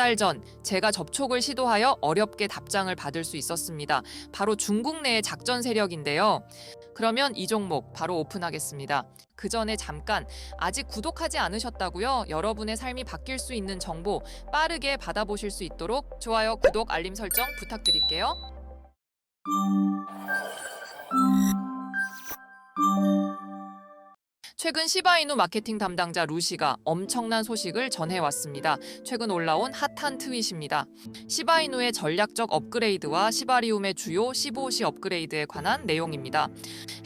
달 전 제가 접촉을 시도하여 어렵게 답장을 받을 수 있었습니다. 바로 중국 내의 작전 세력인데요. 그러면 이 종목 바로 오픈하겠습니다. 그 전에 잠깐, 아직 구독하지 않으셨다고요? 여러분의 삶이 바뀔 수 있는 정보 빠르게 받아보실 수 있도록 좋아요, 구독, 알림 설정 부탁드릴게요. 최근 시바이누 마케팅 담당자 루시가 엄청난 소식을 전해왔습니다. 최근 올라온 핫한 트윗입니다. 시바이누의 전략적 업그레이드와 시바리움의 주요 15시 업그레이드에 관한 내용입니다.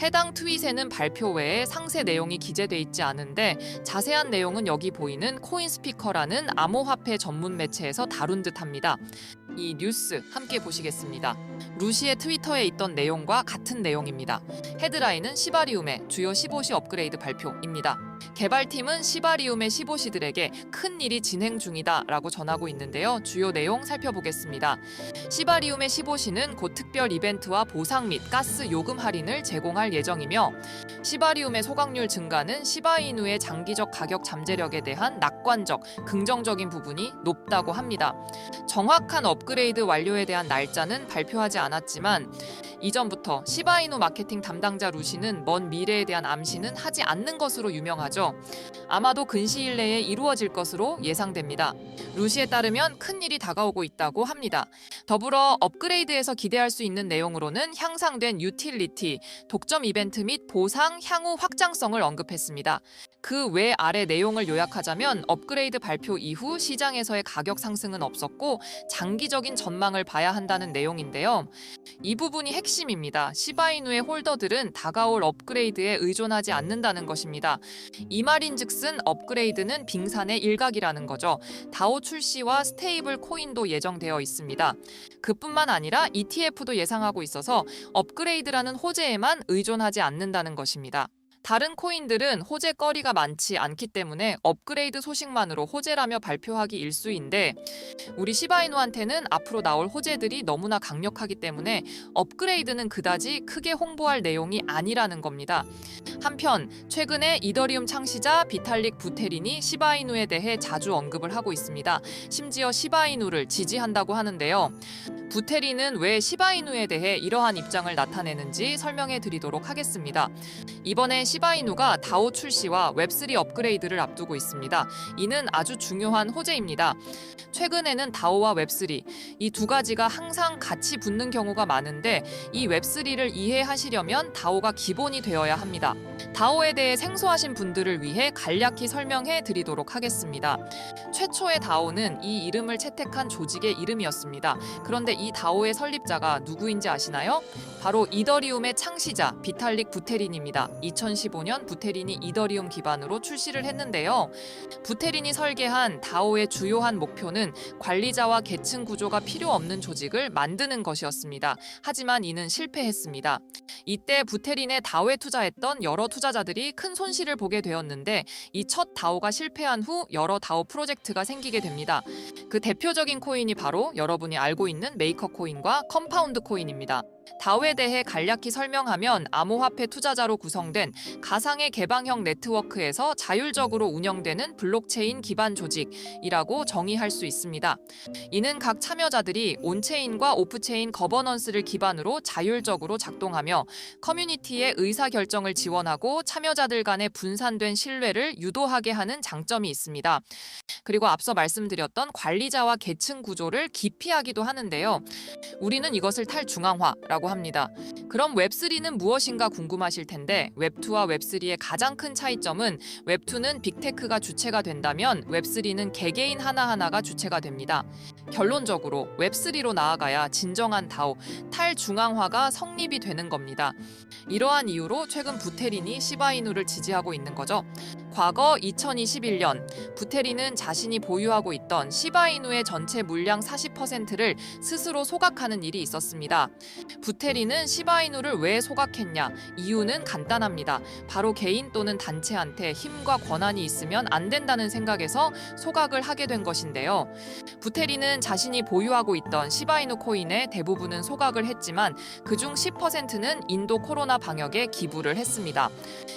해당 트윗에는 발표 외에 상세 내용이 기재돼 있지 않은데 자세한 내용은 여기 보이는 코인스피커라는 암호화폐 전문 매체에서 다룬 듯합니다. 이 뉴스 함께 보시겠습니다. 루시의 트위터에 있던 내용과 같은 내용입니다. 헤드라인은 시바리움의 주요 15시 업그레이드 발표입니다. 개발팀은 시바리움의 15시들에게 큰 일이 진행 중이다라고 전하고 있는데요. 주요 내용 살펴보겠습니다. 시바리움의 15시는 곧 특별 이벤트와 보상 및 가스 요금 할인을 제공할 예정이며 시바리움의 소각률 증가는 시바이누의 장기적 가격 잠재력에 대한 낙관적, 긍정적인 부분이 높다고 합니다. 정확한 업그레이드 완료에 대한 날짜는 발표하지 않았지만 이전부터 시바이누 마케팅 담당자 루시는 먼 미래에 대한 암시는 하지 않는 것으로 유명하죠. 아마도 근시일 내에 이루어질 것으로 예상됩니다. 루시에 따르면 큰 일이 다가오고 있다고 합니다. 더불어 업그레이드에서 기대할 수 있는 내용으로는 향상된 유틸리티, 독점 이벤트 및 보상, 향후 확장성을 언급했습니다. 그 외 아래 내용을 요약하자면 업그레이드 발표 이후 시장에서의 가격 상승은 없었고 장기적인 전망을 봐야 한다는 내용인데요. 이 부분이 핵심입니다. 시바이누의 홀더들은 다가올 업그레이드에 의존하지 않는다는 것입니다. 이 말인즉슨 업그레이드는 빙산의 일각이라는 거죠. 다오 출시와 스테이블 코인도 예정되어 있습니다. 그뿐만 아니라 ETF도 예상하고 있어서 업그레이드라는 호재에만 의존하지 않는다는 것입니다. 다른 코인들은 호재거리가 많지 않기 때문에 업그레이드 소식만으로 호재라며 발표하기 일쑤인데 우리 시바이누한테는 앞으로 나올 호재들이 너무나 강력하기 때문에 업그레이드는 그다지 크게 홍보할 내용이 아니라는 겁니다. 한편 최근에 이더리움 창시자 비탈릭 부테린이 시바이누에 대해 자주 언급을 하고 있습니다. 심지어 시바이누를 지지한다고 하는데요. 부테린은 왜 시바이누에 대해 이러한 입장을 나타내는지 설명해 드리도록 하겠습니다. 이번에 시바이누가 다오 출시와 웹3 업그레이드를 앞두고 있습니다. 이는 아주 중요한 호재입니다. 최근에는 다오와 웹3, 이 두 가지가 항상 같이 붙는 경우가 많은데 이 웹3를 이해하시려면 다오가 기본이 되어야 합니다. 다오에 대해 생소하신 분들을 위해 간략히 설명해 드리도록 하겠습니다. 최초의 다오는 이 이름을 채택한 조직의 이름이었습니다. 그런데 이 다오의 설립자가 누구인지 아시나요? 바로 이더리움의 창시자 비탈릭 부테린입니다. 2015년 부테린이 이더리움 기반으로 출시를 했는데요. 부테린이 설계한 다오의 주요한 목표는 관리자와 계층 구조가 필요 없는 조직을 만드는 것이었습니다. 하지만 이는 실패했습니다. 이때 부테린의 다오에 투자했던 여러 투자자들이 큰 손실을 보게 되었는데 이 첫 다오가 실패한 후 여러 다오 프로젝트가 생기게 됩니다. 그 대표적인 코인이 바로 여러분이 알고 있는 메이커 코인과 컴파운드 코인입니다. 다오에 대해 간략히 설명하면 암호화폐 투자자로 구성된 가상의 개방형 네트워크에서 자율적으로 운영되는 블록체인 기반 조직이라고 정의할 수 있습니다. 이는 각 참여자들이 온체인과 오프체인 거버넌스를 기반으로 자율적으로 작동하며 커뮤니티의 의사결정을 지원하고 참여자들 간의 분산된 신뢰를 유도하게 하는 장점이 있습니다. 그리고 앞서 말씀드렸던 관리자와 계층 구조를 기피하기도 하는데요. 우리는 이것을 탈중앙화라고 합니다. 그럼 웹3는 무엇인가 궁금하실 텐데 웹2와 웹3의 가장 큰 차이점은 웹2는 빅테크가 주체가 된다면 웹3는 개개인 하나하나가 주체가 됩니다. 결론적으로 웹3로 나아가야 진정한 다오, 탈중앙화가 성립이 되는 겁니다. 이러한 이유로 최근 부테린이 시바이누를 지지하고 있는 거죠. 과거 2021년 부테린은 자신이 보유하고 있던 시바이누의 전체 물량 40%를 스스로 소각하는 일이 있었습니다. 부테린은 시바이누를 왜 소각했냐? 이유는 간단합니다. 바로 개인 또는 단체한테 힘과 권한이 있으면 안 된다는 생각에서 소각을 하게 된 것인데요. 부테린은 자신이 보유하고 있던 시바이누 코인의 대부분은 소각을 했지만 그중 10%는 인도 코로나 방역에 기부를 했습니다.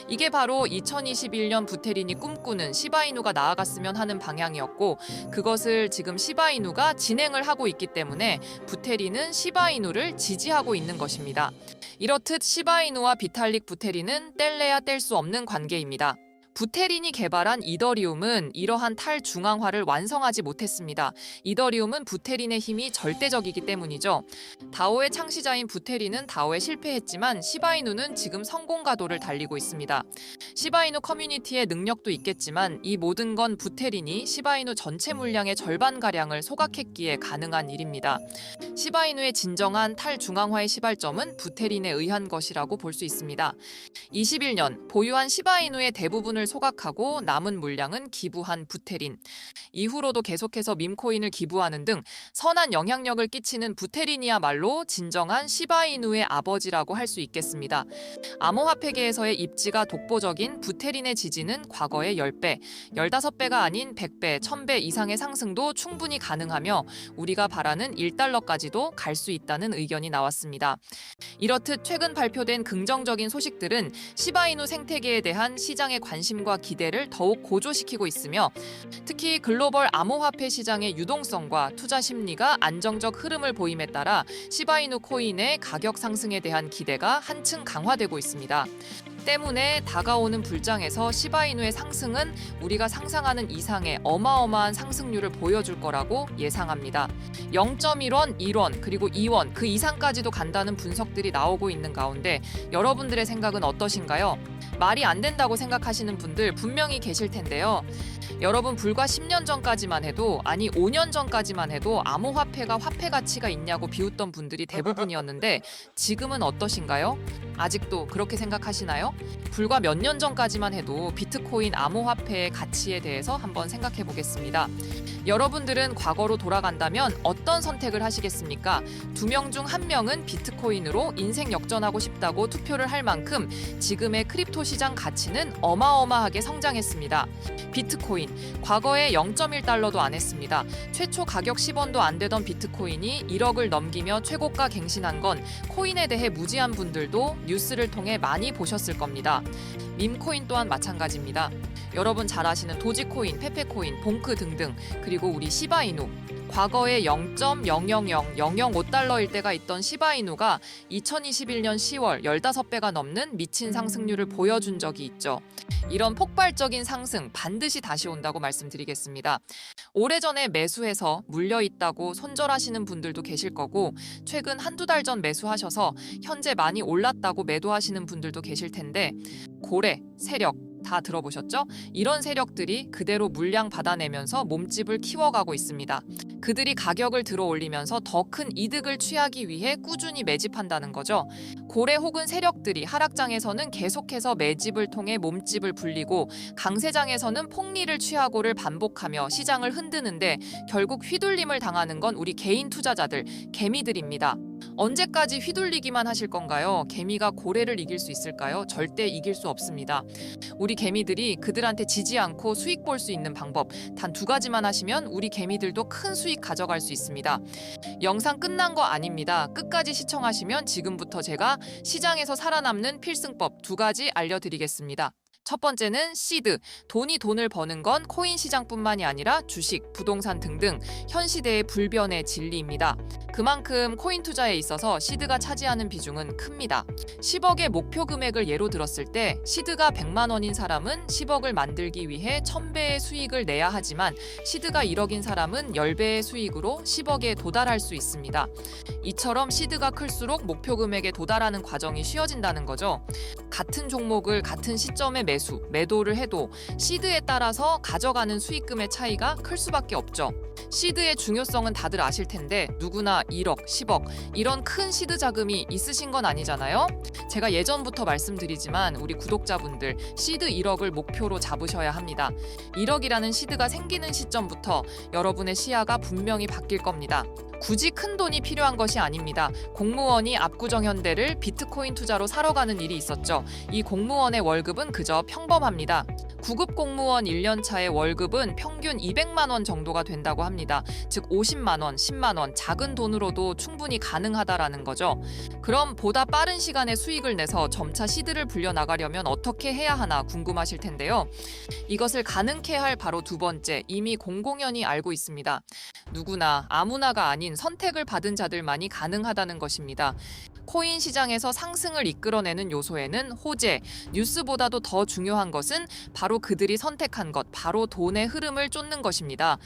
이게 바로 2021년 부테린 부테린이 꿈꾸는 시바이누가 나아갔으면 하는 방향이었고 그것을 지금 시바이누가 진행을 하고 있기 때문에 부테린은 시바이누를 지지하고 있는 것입니다. 이렇듯 시바이누와 비탈릭 부테린은 뗄래야 뗄 수 없는 관계입니다. 부테린이 개발한 이더리움은 이러한 탈중앙화를 완성하지 못했습니다. 이더리움은 부테린의 힘이 절대적이기 때문이죠. 다오의 창시자인 부테린은 다오에 실패했지만 시바이누는 지금 성공 가도를 달리고 있습니다. 시바이누 커뮤니티의 능력도 있겠지만 이 모든 건 부테린이 시바이누 전체 물량의 절반가량을 소각했기에 가능한 일입니다. 시바이누의 진정한 탈중앙화의 시발점은 부테린에 의한 것이라고 볼 수 있습니다. 21년 보유한 시바이누의 대부분을 소각하고 남은 물량은 기부한 부테린. 이후로도 계속해서 밈코인을 기부하는 등 선한 영향력을 끼치는 부테린이야말로 진정한 시바이누의 아버지라고 할 수 있겠습니다. 암호화폐계에서의 입지가 독보적인 부테린의 지지는 과거의 10배, 15배가 아닌 100배, 1000배 이상의 상승도 충분히 가능하며 우리가 바라는 1달러까지도 갈 수 있다는 의견이 나왔습니다. 이렇듯 최근 발표된 긍정적인 소식들은 시바이누 생태계에 대한 시장의 관심과 기대를 더욱 고조시키고 있으며 특히 글로벌 암호화폐 시장의 유동성과 투자 심리가 안정적 흐름을 보임에 따라 시바이누 코인의 가격 상승에 대한 기대가 한층 강화되고 있습니다. 때문에 다가오는 불장에서 시바이누의 상승은 우리가 상상하는 이상의 어마어마한 상승률을 보여줄 거라고 예상합니다. 0.1원, 1원, 그리고 2원 그 이상까지도 간다는 분석들이 나오고 있는 가운데 여러분들의 생각은 어떠신가요? 말이 안 된다고 생각하시는 분들 분명히 계실 텐데요. 여러분 불과 10년 전까지만 해도 아니 5년 전까지만 해도 암호화폐가 화폐 가치가 있냐고 비웃던 분들이 대부분이었는데 지금은 어떠신가요? 아직도 그렇게 생각하시나요? 불과 몇 년 전까지만 해도 비트코인 암호화폐의 가치에 대해서 한번 생각해 보겠습니다. 여러분들은 과거로 돌아간다면 어떤 선택을 하시겠습니까? 2명 중 1명은 비트코인으로 인생 역전하고 싶다고 투표를 할 만큼 지금의 크립토 시장 가치는 어마어마하게 성장했습니다. 비트코인, 과거에 0.1달러도 안 했습니다. 최초 가격 10원도 안 되던 비트코인이 1억을 넘기며 최고가 갱신한 건 코인에 대해 무지한 분들도 뉴스를 통해 많이 보셨을 겁니다. 밈코인 또한 마찬가지입니다. 여러분 잘 아시는 도지코인, 페페코인, 봉크 등등 그리고 우리 시바이누 과거에 0.000005달러일 때가 있던 시바이누가 2021년 10월 15배가 넘는 미친 상승률을 보여준 적이 있죠. 이런 폭발적인 상승 반드시 다시 온다고 말씀드리겠습니다. 오래전에 매수해서 물려있다고 손절하시는 분들도 계실 거고 최근 한두 달 전 매수하셔서 현재 많이 올랐다고 매도하시는 분들도 계실 텐데 고래, 세력 다 들어보셨죠? 이런 세력들이 그대로 물량 받아내면서 몸집을 키워가고 있습니다. 그들이 가격을 들어 올리면서 더 큰 이득을 취하기 위해 꾸준히 매집한다는 거죠. 고래 혹은 세력들이 하락장에서는 계속해서 매집을 통해 몸집을 불리고 강세장에서는 폭리를 취하고를 반복하며 시장을 흔드는데 결국 휘둘림을 당하는 건 우리 개인 투자자들, 개미들입니다. 언제까지 휘둘리기만 하실 건가요? 개미가 고래를 이길 수 있을까요? 절대 이길 수 없습니다. 우리 개미들이 그들한테 지지 않고 수익 볼 수 있는 방법 단 2가지만 하시면 우리 개미들도 큰 수익 가져갈 수 있습니다. 영상 끝난 거 아닙니다. 끝까지 시청하시면 지금부터 제가 시장에서 살아남는 필승법 2가지 알려드리겠습니다. 첫 번째는 시드, 돈을 버는 건 코인 시장뿐만이 아니라 주식, 부동산 등등 현 시대의 불변의 진리입니다. 그만큼 코인 투자에 있어서 시드가 차지하는 비중은 큽니다. 10억의 목표 금액을 예로 들었을 때 시드가 100만 원인 사람은 10억을 만들기 위해 1000배의 수익을 내야 하지만 시드가 1억인 사람은 10배의 수익으로 10억에 도달할 수 있습니다. 이처럼 시드가 클수록 목표 금액에 도달하는 과정이 쉬워진다는 거죠. 같은 종목을 같은 시점에 매도를 해도 시드에 따라서 가져가는 수익금의 차이가 클 수밖에 없죠. 시드의 중요성은 다들 아실 텐데 누구나 1억, 10억 이런 큰 시드 자금이 있으신 건 아니잖아요. 제가 예전부터 말씀드리지만 우리 구독자분들 시드 1억을 목표로 잡으셔야 합니다. 1억이라는 시드가 생기는 시점부터 여러분의 시야가 분명히 바뀔 겁니다. 굳이 큰 돈이 필요한 것이 아닙니다. 공무원이 압구정현대를 비트코인 투자로 사러 가는 일이 있었죠. 이 공무원의 월급은 그저 평범합니다. 구급 공무원 1년 차의 월급은 평균 200만 원 정도가 된다고 합니다. 즉 50만 원, 10만 원 작은 돈으로도 충분히 가능하다라는 거죠. 그럼 보다 빠른 시간에 수익을 내서 점차 시드를 불려나가려면 어떻게 해야 하나 궁금하실 텐데요. 이것을 가능케 할 바로 두 번째, 이미 공공연히 알고 있습니다. 누구나 아무나가 아닌 선택을 받은 자들만이 가능하다는 것입니다. 코인 시장에서 상승을 이끌어내는 요소에는 호재, 뉴스보다도 더 중요한 것은 바로 그들이 선택한 것, 바로 돈의 흐름을 쫓는 것입니다.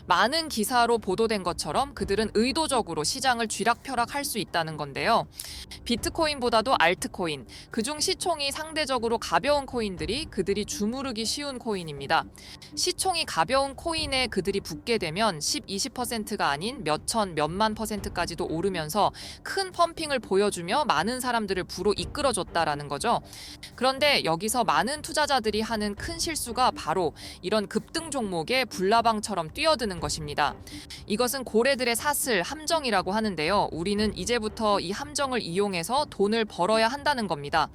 많은 기사로 보도된 것처럼 그들은 의도적으로 시장을 쥐락펴락할 수 있다는 건데요. 비트코인보다도 알트코인, 그중 시총이 상대적으로 가벼운 코인들이 그들이 주무르기 쉬운 코인입니다. 시총이 가벼운 코인에 그들이 붙게 되면 10, 20%가 아닌 몇천, 몇만 %까지도 오르면서 큰 펌핑을 보여주며 많은 사람들을 부로 이끌어줬다라는 거죠. 그런데 여기서 많은 투자자들이 하는 큰 실수가 바로 이런 급등 종목에 불나방처럼 뛰어드는 것입니다. 이것은 고래들의 사슬, 함정이라고 하는데요. 우리는 이제부터 이 함정을 이용해서 돈을 벌어야 한다는 겁니다.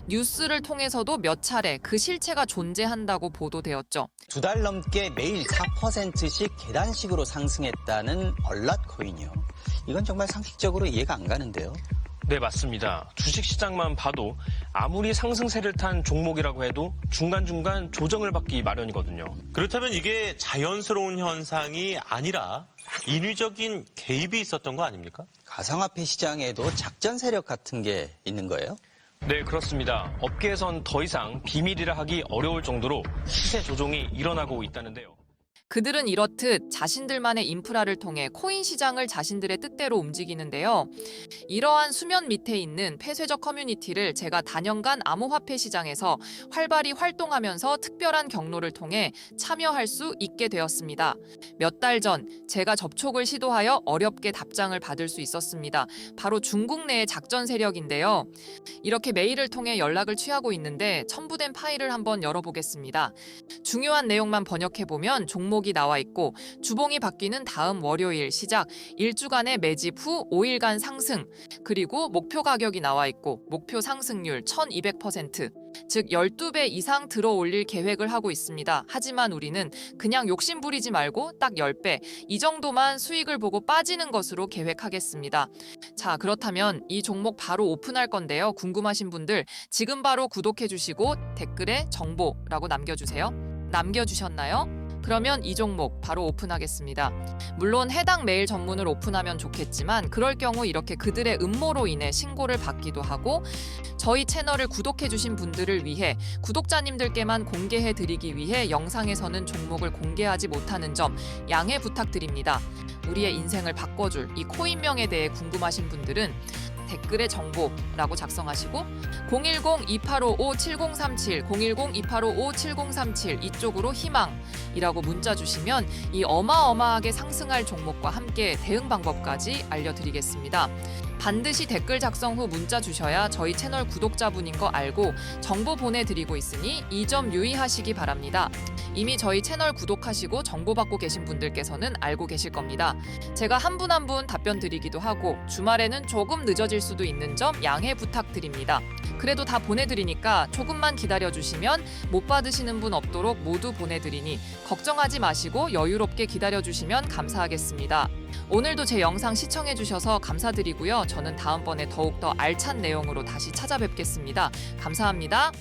뉴스를 통해서도 몇 차례 그 실체가 존재한다고 보도되었죠. 2달 넘게 매일 4%씩 계단식으로 상승했다는 얼랏코인이요. 이건 정말 상식적으로 이해가 안 가는데요. 네, 맞습니다. 주식시장만 봐도 아무리 상승세를 탄 종목이라고 해도 중간중간 조정을 받기 마련이거든요. 그렇다면 이게 자연스러운 현상이 아니라 인위적인 개입이 있었던 거 아닙니까? 가상화폐 시장에도 작전 세력 같은 게 있는 거예요? 네, 그렇습니다. 업계에선 더 이상 비밀이라 하기 어려울 정도로 시세 조종이 일어나고 있다는데요. 그들은 이렇듯 자신들만의 인프라를 통해 코인 시장을 자신들의 뜻대로 움직이는데요. 이러한 수면 밑에 있는 폐쇄적 커뮤니티를 제가 단연간 암호화폐 시장에서 활발히 활동하면서 특별한 경로를 통해 참여할 수 있게 되었습니다. 몇 달 전 제가 접촉을 시도하여 어렵게 답장을 받을 수 있었습니다. 바로 중국 내의 작전 세력인데요. 이렇게 메일을 통해 연락을 취하고 있는데 첨부된 파일을 한번 열어보겠습니다. 중요한 내용만 번역해보면 종목이 나와 있고 주봉이 바뀌는 다음 월요일 시작 1주간의 매집 후 5일간 상승, 그리고 목표 가격이 나와 있고 목표 상승률 1200%, 즉 12배 이상 들어 올릴 계획을 하고 있습니다. 하지만 우리는 그냥 욕심 부리지 말고 딱 10배, 이 정도만 수익을 보고 빠지는 것으로 계획하겠습니다. 자, 그렇다면 이 종목 바로 오픈할 건데요. 궁금하신 분들 지금 바로 구독해 주시고 댓글에 정보라고 남겨주세요. 남겨주셨나요? 그러면 이 종목 바로 오픈하겠습니다. 물론 해당 메일 전문을 오픈하면 좋겠지만 그럴 경우 이렇게 그들의 음모로 인해 신고를 받기도 하고, 저희 채널을 구독해주신 분들을 위해 구독자님들께만 공개해드리기 위해 영상에서는 종목을 공개하지 못하는 점 양해 부탁드립니다. 우리의 인생을 바꿔줄 이 코인명에 대해 궁금하신 분들은 댓글에 정보라고 작성하시고 010-2855-7037, 010-2855-7037 이쪽으로 희망이라고 문자 주시면 이 어마어마하게 상승할 종목과 함께 대응 방법까지 알려드리겠습니다. 반드시 댓글 작성 후 문자 주셔야 저희 채널 구독자분인 거 알고 정보 보내드리고 있으니 이 점 유의하시기 바랍니다. 이미 저희 채널 구독하시고 정보받고 계신 분들께서는 알고 계실 겁니다. 제가 한 분 한 분 답변 드리기도 하고 주말에는 조금 늦어질 수도 있는 점 양해 부탁드립니다. 그래도 다 보내드리니까 조금만 기다려주시면 못 받으시는 분 없도록 모두 보내드리니 걱정하지 마시고 여유롭게 기다려주시면 감사하겠습니다. 오늘도 제 영상 시청해주셔서 감사드리고요. 저는 다음번에 더욱더 알찬 내용으로 다시 찾아뵙겠습니다. 감사합니다.